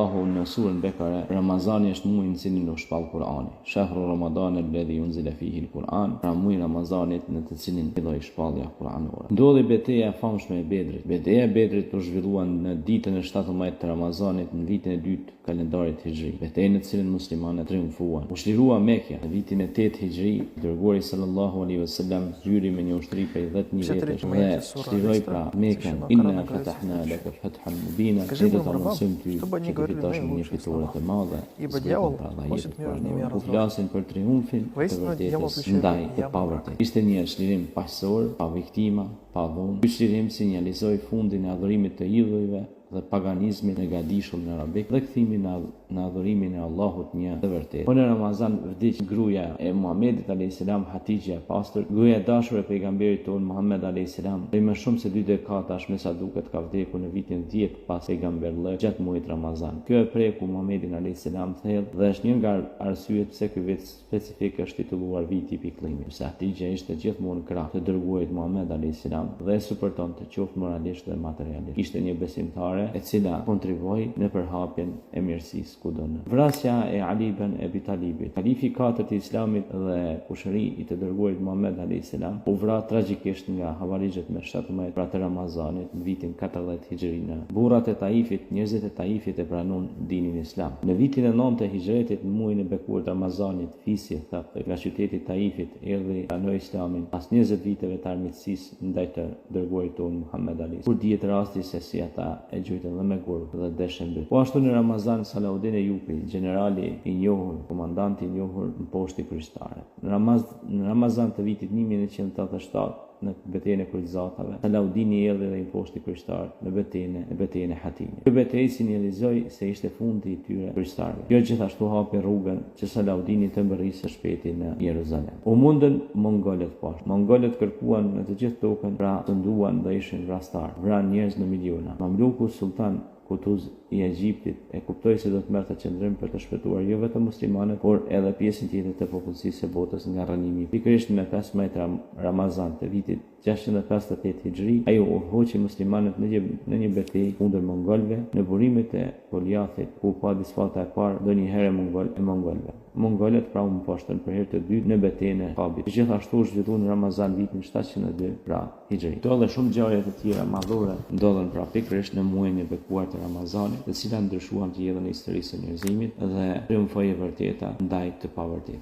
Allahu në surën Bekare, Ramazani është muaj në cilin u shpall Kur'ani. Shahru Ramadan alladhi unzila fihi al-Quran, pra muaji i Ramazanit në të cilin filloi shpallja kuranore. Ndodhi betejë e famshme e Bedrit. Betejë e Bedrit u zhvillua në ditën e 17 të Ramazanit në vitin e dytë kalendarit hijri. Betejë në të cilin muslimanët triumfuan. U shlirua Mekja në vitin e 8 hijri, dërguari sallallahu alaihi wasallam hyri me një ushtri prej 10.000 vjetësh dhe shliroi pra Mekën. Inna fatahna laka fathan mubina. Ne do ta mësojmë ty fitoshëm një fitore të madhe, ku flasin për triumfin të vërtetës ndaj të pavërtet. Ishte një çlirim paqësor, pa viktima, pa dhunë. Ky çlirim sinjalizoi fundin e adhurimit të idhujve dhe paganizmin e gadishëm në arabik dhe kthimin në adhurimin e Allahut një të vërtetë. Po në Ramazan vdiq gruaja e Muhamedit alayhis salam, Hatixha e pastër, gruaja e dashur e pejgamberit ton Muhammed alayhis salam. Dhe më shumë se 2 dekadash me sa duket ka vdekur në vitin 10 pas pejgamberllëk gjatë muajit Ramazan. Kjo e preku Muhamedit alayhis salam thellë dhe është një nga arsyet pse ky vit specifik është titulluar viti i pikëllimit. Se Hatixha ishte gjithmonë krah të dërguarit Muhammed alayhis salam dhe supërtonte qoftë moralisht dhe materialisht. Ishte një besimtare e cila kontribuoi në përhapjen e mirësisë kudo në. Vrasja e Ali ibn Abi Talibit, kalifi i 4 i Islamit dhe kushëri i të dërguarit Muhammed alayhis salam, u vra tragjikisht nga havarixhet me 17 pra të Ramazanit në vitin 40 hijri. Burrat e Taifit, njerëzit e Taifit e pranuan dinin Islam. Në vitin e 9 të hijretit, në muajin e bekuar të Ramazanit, fisi nga qyteti i Taifit erdhi pranoi Islamin pas 20 viteve të armiqësisë ndaj të dërguarit ton Muhammed alayhis salam. Kur dihet rasti se si ata e gjujtën dhe me gurë dhe deshen bëtë. Po ashtu në Ramazan, Salaudin Ejupi, generali i njohur, komandanti i njohur në poshtë kryeqytetare. Në Ramazan të vitit 1987, në betejën e Kurizatave, Salaudini erdhi dhe i poshti kryeqytetar në betejën e Hatimit. Kjo betejë sinjalizoi se ishte fundi i tyre kryeqytetarëve. Kjo gjithashtu hapi rrugën që Salaudini të mbërrisë së shpejti në Jeruzalem. U mundën mongolët poshtë. Mongolët kërkuan në të gjithë tokën, pra të nduan dhe ishin vrastar. Vranë njerëz në miliona. Mamluku Sultan Kutuz i Egjiptit e kuptoi se do të merrte qendrim për të shpëtuar jo vetëm muslimanët, por edhe pjesën tjetër të popullsisë së botës nga rënimi. Pikërisht në 15 Ramazan të vitit 658 hijri, ai u hoqi muslimanët në një betejë kundër mongolëve në burimet e Goliathit, ku pa disfata e parë ndonjëherë mongolëve. Mongolët pra u mposhtën për herë të dytë në betejën e Kabit. Gjithashtu zhvillu në Ramazan vitin 702 pra hijri. Këto dhe shumë ngjarje të tjera madhore ndodhen pra pikërisht në muajin e bekuar të Ramazanit, të cilat ndryshuan të jetën e historisë së njerëzimit dhe triumfoi e vërteta ndaj të pavërtetë.